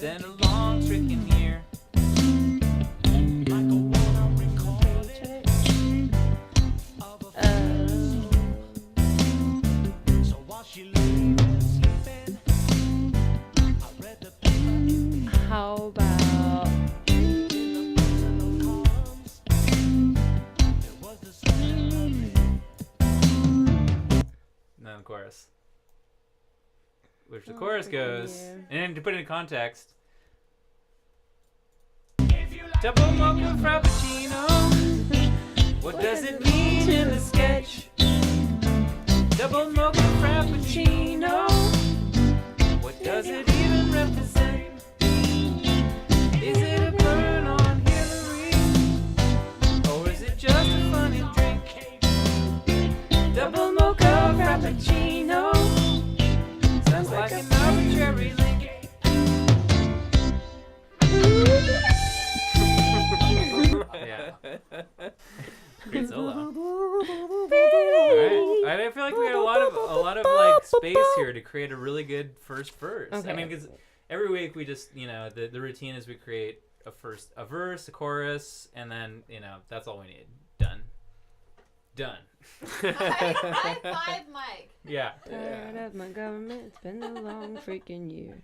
been a long freaking year. How about And then the chorus. Which the chorus goes, and to put it in context, double mocha frappuccino. What does it mean in the sketch? Double mocha frappuccino. What does it even represent? Is it a burn on Hillary? Or is it just a funny drink? Double mocha frappuccino. Sounds like an arbitrary link. Yeah. Great solo. Alright. I feel like we had a lot of like space here to create a really good first verse. Okay. I mean, because every week we just, the routine is we create a verse, a chorus, and then, that's all we need. Done. High five, Mike. Yeah. tired of my government? It's been a long freaking year.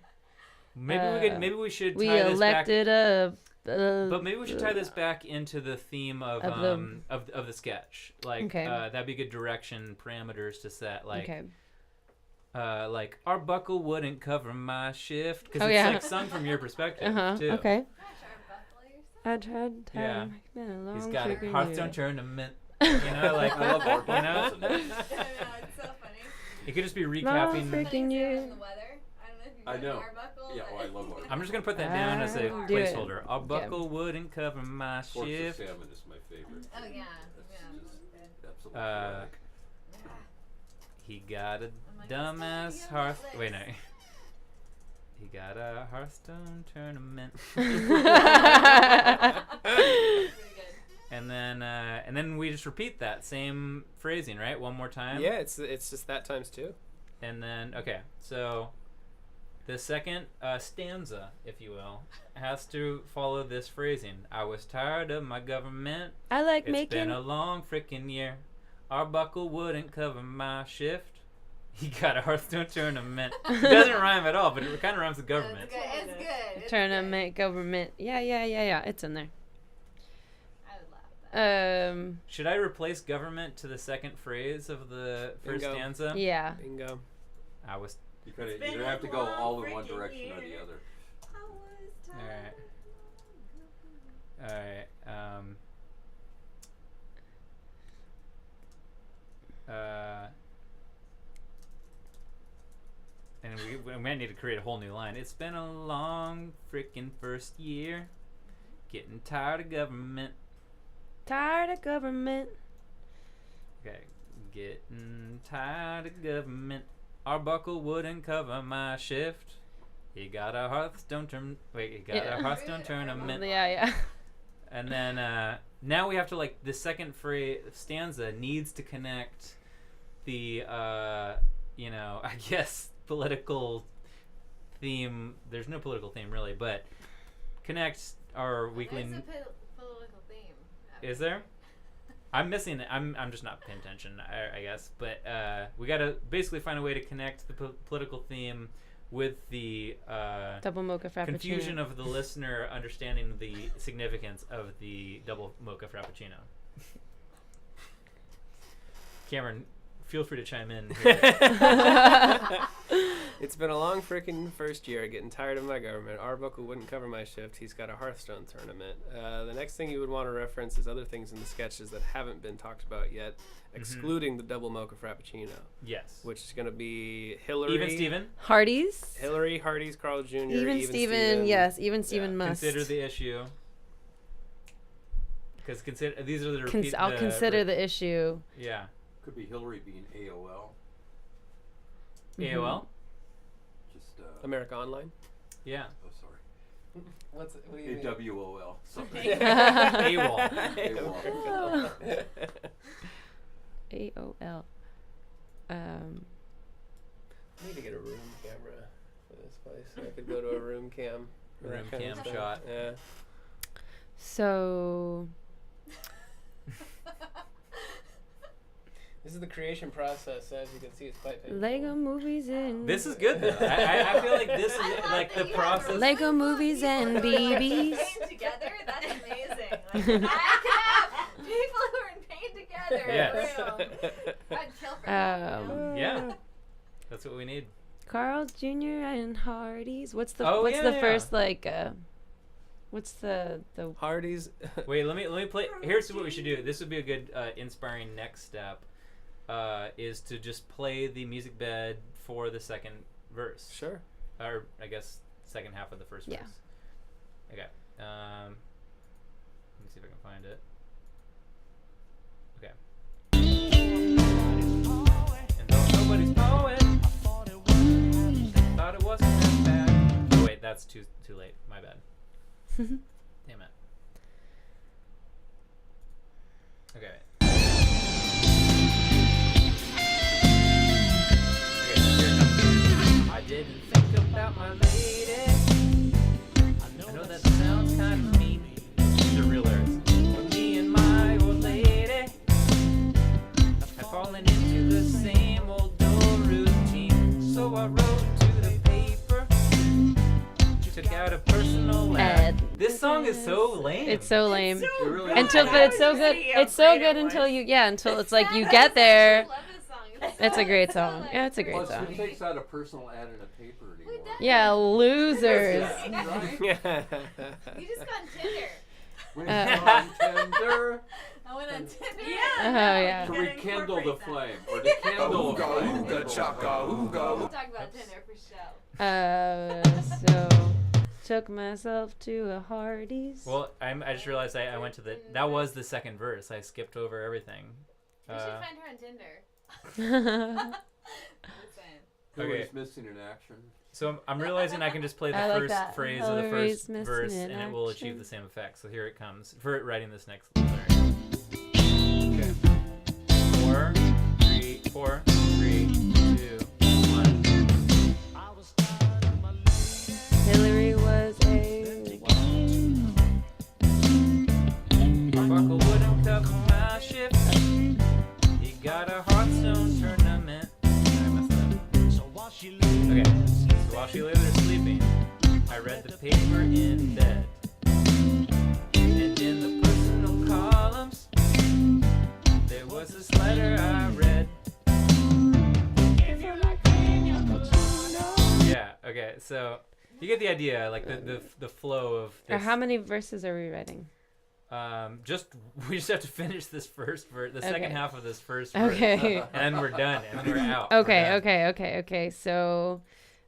Maybe we should We tie elected this back. But maybe we should tie this back into the theme of the sketch. Like, Okay. that'd be good direction parameters to set. Like, okay. like our buckle wouldn't cover my shift because Oh, it's yeah. like sung from your perspective too. Okay. Gosh, our buckle yourself. I tried. Yeah. It's been a long He's got a freaking Hearthstone year. tournament. Like I love our you know. buckles. I know, it's so funny. It could just be Long recapping. freaking Funny year. in the weather. I don't know if you've I been know. to our buckle. Yeah, but- well, I love our I'm just gonna put that down as a Do it. placeholder. Our buckle wouldn't cover my Forks of shift. salmon is my favorite. Oh, yeah. That's Yeah, just that's good. absolutely Uh, terrific. Yeah. He got a I'm like, dumbass let's not hearth. get Wait, no. lit. He got a Hearthstone tournament. Pretty good. And then we just repeat that same phrasing, right? One more time. Yeah, it's just that times two. And then so the second stanza, if you will, has to follow this phrasing. I was tired of my government. I like It's making. been a long freaking year. Our buckle wouldn't cover my shift. He got a Hearthstone tournament. It doesn't rhyme at all, but it kind of rhymes with government. It's good. It's good. It's Tournament, government. Yeah. It's in there. good. I would laugh at that. Should I replace government to the second phrase of the first Bingo. stanza? Yeah. Bingo. I was. You kind of been either a have to go all in one long direction or freaking the other. I was tired. Alright. And we might need to create a whole new line. It's been a long freaking first year. Getting tired of government. Tired of government. Okay. Getting tired of government. Our buckle wouldn't cover my shift. He got a Hearthstone Yeah. a Hearthstone tournament. Yeah. And then now we have to the second stanza needs to connect the I guess political theme. There's no political theme really, but connect our weekly. There's a political theme. Is there? I'm missing it. I'm just not paying attention, I guess. But we got to basically find a way to connect the political theme with the Double mocha frappuccino. confusion of the listener understanding the significance of the double mocha frappuccino. Cameron, feel free to chime in here. It's been a long freaking first year. Getting tired of my government. Arbuckle wouldn't cover my shift. He's got a Hearthstone tournament. The next thing you would want to reference is other things in the sketches that haven't been talked about yet, excluding the double mocha frappuccino, Yes. which is going to be Hillary. Even Steven, Hardee's. Hillary, Hardy's, Carl Jr. Even Steven. Yes. Even Steven must. consider the issue. Because these are the repeat. I'll consider the issue. Yeah. Could be Hillary being AOL. AOL. Just America Online. Yeah. oh sorry. What do you mean? AWOL. Something. AWOL. AOL. AOL. I need to get a room camera for this place. I could go to a room cam. that room kind of cam stuff. shot. Yeah. So This is the creation process, as you can see. It's quite painful. Lego movies and This is good though. I feel like this is like the process. Lego movies and BBs. Pain together? That's amazing. Like, I could have people who are in pain together Yes. in a room. I'd kill for that. You know? Yeah, that's what we need. Carl Jr. and Hardee's. What's the Oh, what's yeah, the yeah. first like what's the Hardee's. Wait, let me play. Here's what we should do. This would be a good inspiring next step. Is to just play the music bed for the second verse. Sure. Or I guess second half of the first Yeah. verse. Okay. Let me see if I can find it. Okay. And though nobody's poet, thought it wasn't that bad. Oh wait, that's too late. My bad. Damn it. Okay. I didn't think about my lady. I know that sounds kind of mean. These are real lyrics. But me and my old lady have fallen into the same old dull routine. So I wrote to the paper, took out a personal ad. This song is so lame. It's so lame. It really Until, but it's so good. It's so good until you, until it's like you get there. I love this song. It's a great song. Yeah, it's a great Plus, song. who takes out a personal ad in a paper anymore? Who does? Yeah, losers. Right? Yeah. You just got on Tinder. When you're on Tinder, I went on Tinder. Oh yeah. to rekindle the flame, or to kindle a flame. We'll talk about Tinder for show. So took myself to a Hardee's. Well, I just realized I went to that was the second verse. I skipped over everything. We should find her on Tinder. I Just saying. Who Okay. is missing in action? So I'm realizing I can just play the I like first that. phrase of the Hillary's first missing verse in and it will action. achieve the same effect. So here it comes for writing this next lyric. Okay. 4, 3, 4, 3, 2, 1. Hillary was a Buckle wouldn't cover my shift. He got a Hearthstone tournament. I messed that up. Okay. So while she lay there sleeping, I read the paper in bed. And in the personal columns, there was this letter I read. Yeah, okay, so you get the idea, like the flow of Or this. how many verses are we writing? We just have to finish this first verse, the second Okay. half of this first verse. Okay. And then we're done, and then we're out. We're Okay, done. okay. So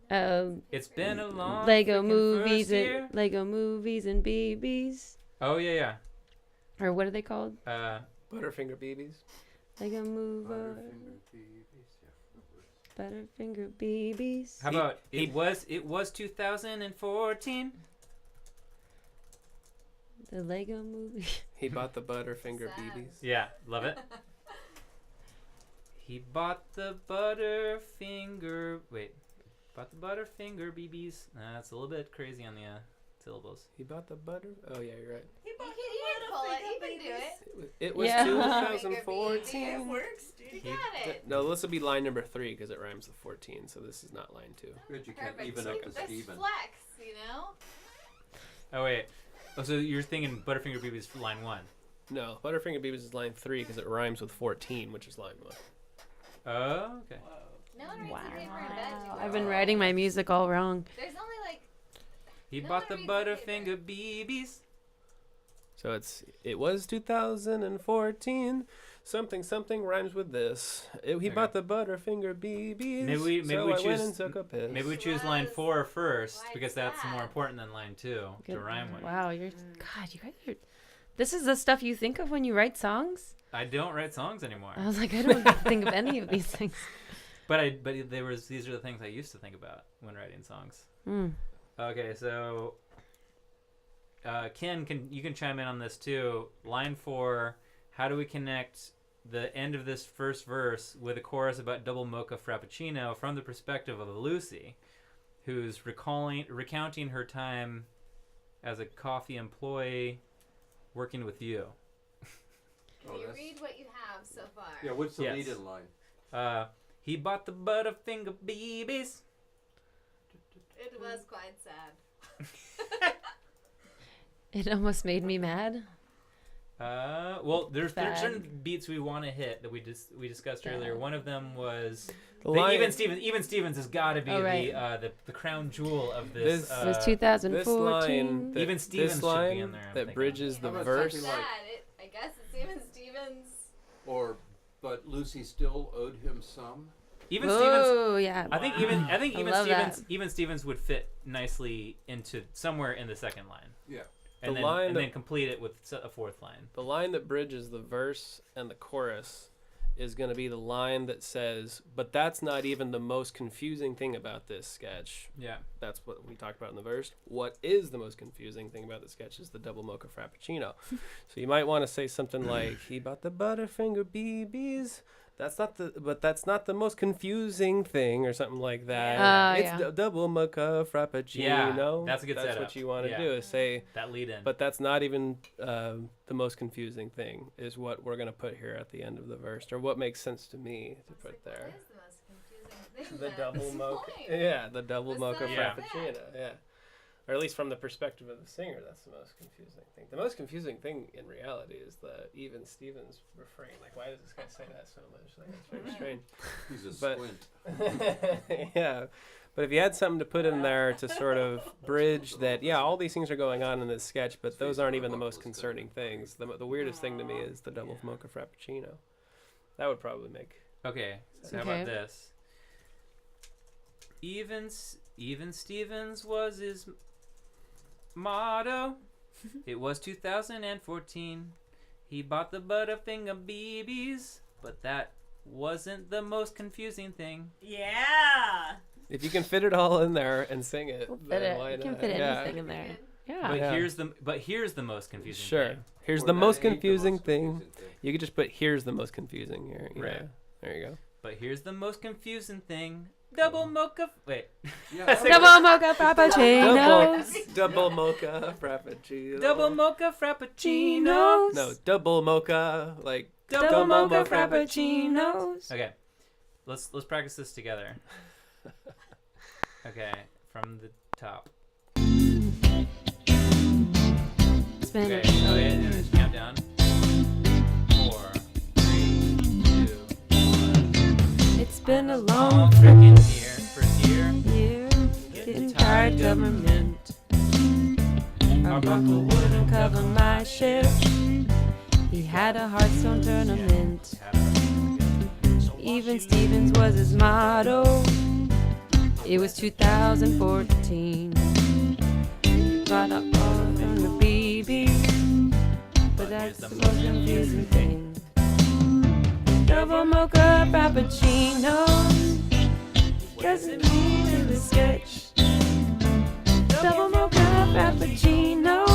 It's been a long Lego freaking movies first year. and Lego movies and BBs. Oh yeah, Or what are they called? yeah. Butterfinger BBs. Lego move Butterfinger TVs, yeah. Butterfinger BBs. How about it was 2014. The Lego movie. He bought the Butterfinger Sad. BBs. Yeah, love it. He bought the Butterfinger. Wait, bought the Butterfinger BBs. That's a little bit crazy on the syllables. He bought the butter. Oh yeah, you're right. You can pull it. You can do it. It was Yeah. 2014. works, dude. You got it. No, this will be line number 3 because it rhymes with 14. So this is not line 2. Good, you can't Perfect. even up to That's Steven. flex, you know? Oh wait. Oh, so you're thinking Butterfinger BBs for line 1? No, Butterfinger BBs is line 3 because it rhymes with 14, which is line 1. Oh, okay. No one reads the paper in bed. Wow. I've been writing my music all wrong. There's only like He No bought the one reads the Butterfinger BBs. So it was 2014. Something rhymes with this. He Okay. bought the Butterfinger BBs. Maybe we so I went choose- and took a piss. Maybe we choose line 4 first Like because that's that. more important than line 2 to Good. rhyme with. Wow, you're God. You guys are. This is the stuff you think of when you write songs. I don't write songs anymore. I was like, I don't think of any of these things. But these are the things I used to think about when writing songs. Mm. Okay, so Ken, you can chime in on this too. Line 4, how do we connect the end of this first verse with a chorus about double mocha frappuccino from the perspective of Lucy, who's recounting her time as a coffee employee working with you. Can you read what you have so far? Yeah, what's the Yes. lead-in line? He bought the Butterfinger BBs. It was quite sad. It almost made me mad. Well, there's Bad. certain beats we want to hit that we discussed earlier. Bad. One of them was The line- Even Stevens has got to be Oh, right. the crown jewel of this. This- It was this 2014. line, that, Even Stevens this should be line in there, I'm that thinking. bridges the How about verse. something Sad. I guess it's even Stevens. But Lucy still owed him some. Even Stevens. Oh yeah. I think I love that. even Stevens would fit nicely into somewhere in the second line. Yeah. And The line that- then complete it with a fourth line. The line that bridges the verse and the chorus is going to be the line that says, "But that's not even the most confusing thing about this sketch." Yeah. That's what we talked about in the verse. What is the most confusing thing about the sketch is the double mocha frappuccino. So you might want to say something like, "He bought the Butterfinger BBs. That's not the most confusing thing," or something like that. It's yeah. double mocha frappuccino. Yeah, that's a good That's setup. what you want to Yeah. do, is say, That lead in. but that's not even the most confusing thing, is what we're going to put here at the end of the verse, or what makes sense to me to put there. What is the most confusing thing? The then? double That's the mocha. point. Yeah, the double mocha Besides frappuccino. that. Yeah. Or at least from the perspective of the singer, that's the most confusing thing. The most confusing thing in reality is the even Stevens refrain. Like, why does this guy say that so much? Like, it's very strange. He's a But- squint. Yeah. But if you had something to put in there to sort of bridge that, yeah, all these things are going on in this sketch, but those aren't even the most concerning things. The weirdest thing to me is the double mocha frappuccino. That would probably make... Okay, so how Okay. about this? Even Stevens was his motto. It was 2014. He bought the Butterfinger BBs, but that wasn't the most confusing thing. Yeah. If you can fit it all in there and sing it, We'll fit then it. why You can not? fit Yeah. anything in there. Yeah. But Yeah. here's the most confusing Sure. thing. Here's Or the that most ain't the confusing most thing. confusing thing. You could just put "here's the most confusing" here. Yeah. Right. There you go. But here's the most confusing thing. Double mocha. Wait. Yeah, Double mocha frappuccinos. Double mocha frappuccino. Double mocha frappuccinos. No, double mocha, like Double mocha frappuccino. frappuccinos. Okay. Let's practice this together. Okay, from the top. Spin Okay, it. so it's countdown. 4, 3, 2, 1. It's been a Long long frickin' first year. year. Getting tired government. Our buckle wouldn't cover my shift. He had a Hearthstone tournament. Even Stevens was his motto. It was 2014. Got up all from the BB, but that's the most confusing thing. Double mocha frappuccino. Doesn't mean in the sketch. Double mocha frappuccino.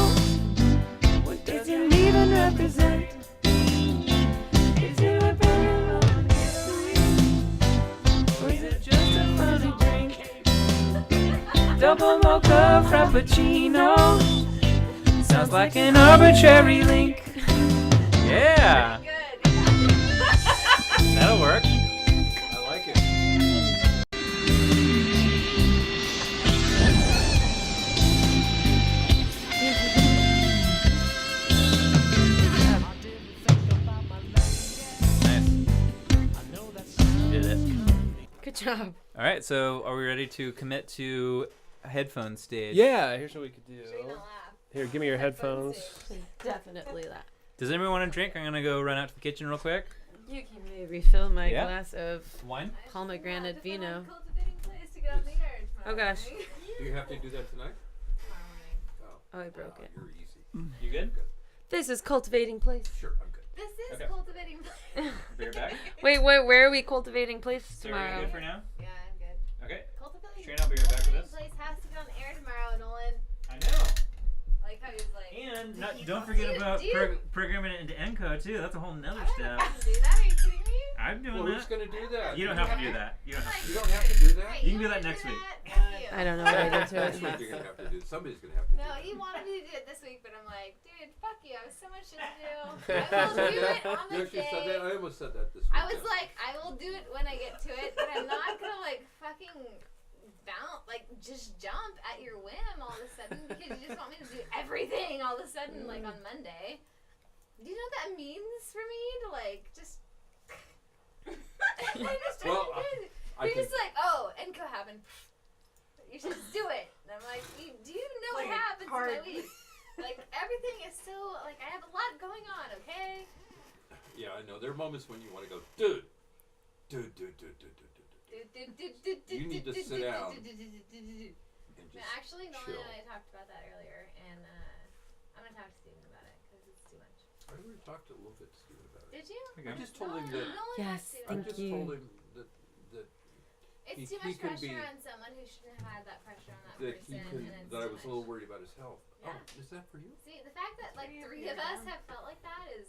What does it even represent? Is it a better or is it just a funny drink? Double mocha frappuccino. Sounds like an arbitrary link. Yeah, Good. that'll work. I like it. Nice. Did it. Good job. All right, so are we ready to commit to a headphone stage? Yeah, here's what we could do. Katrina laugh. Here, give me your headphones. Definitely that. Does anyone want a drink? I'm gonna go run out to the kitchen real quick. You can maybe refill my Yeah. glass of Wine? pomegranate I just vino. found a cultivating place to get on the air Oh, tomorrow gosh. morning. Do you have to do that tonight? Tomorrow morning. Oh, I broke it. You're easy. You good? This is cultivating place. Sure, I'm good. This is Okay. cultivating place. Beer back. Wait, where are we cultivating place So are you tomorrow? good for now? Yeah, I'm good. Okay. Cultivating, Katrina, I'll be right back with cultivating this. place has to get on the air tomorrow, Nolan. I know. Like how he was like, And you don't don't forget do- about do you- programming it into encode too. That's a whole nother I don't step. have to do that. Are you kidding me? I'm doing Well, who's that. going to do that? You don't have to do that. You don't have to. You don't have to do that? Right, You can do want that me to next week. Fuck you. I don't know what I did to That's it. what you're gonna have to do. Somebody's gonna have to do No, it. he wanted me to do it this week, but I'm like, dude, fuck you. I have so much shit to do. I will do it on You the actually said that? day. I almost said that this week. I was like, I will do it when I get to it, but I'm not gonna like fucking bounce, like just jump at your whim all of a sudden because you just want me to do everything all of a sudden like on Monday. Do you know what that means for me to like just? I just Well, You're just like, oh, NCO happened. You should just do it. And I'm like, do you know what happens in my week? Like everything is so like I have a lot going on. Okay. Yeah, I know. There are moments when you want to go, dude. You need to sit down and just Actually, Nolan chill. and I talked about that earlier, and I'm gonna talk to Steven about it because it's too much. I already talked a little bit to Steven about it. Did you? I just told him that. Nolan Yes, asked Steven I thank about just it. you. told him that It's he too much could pressure be- on someone who shouldn't have had that pressure on that that person, he could, and it's that I too was a much. little worried about his health. Yeah. Oh, is that for you? See, the fact that like 3 of us have felt like that is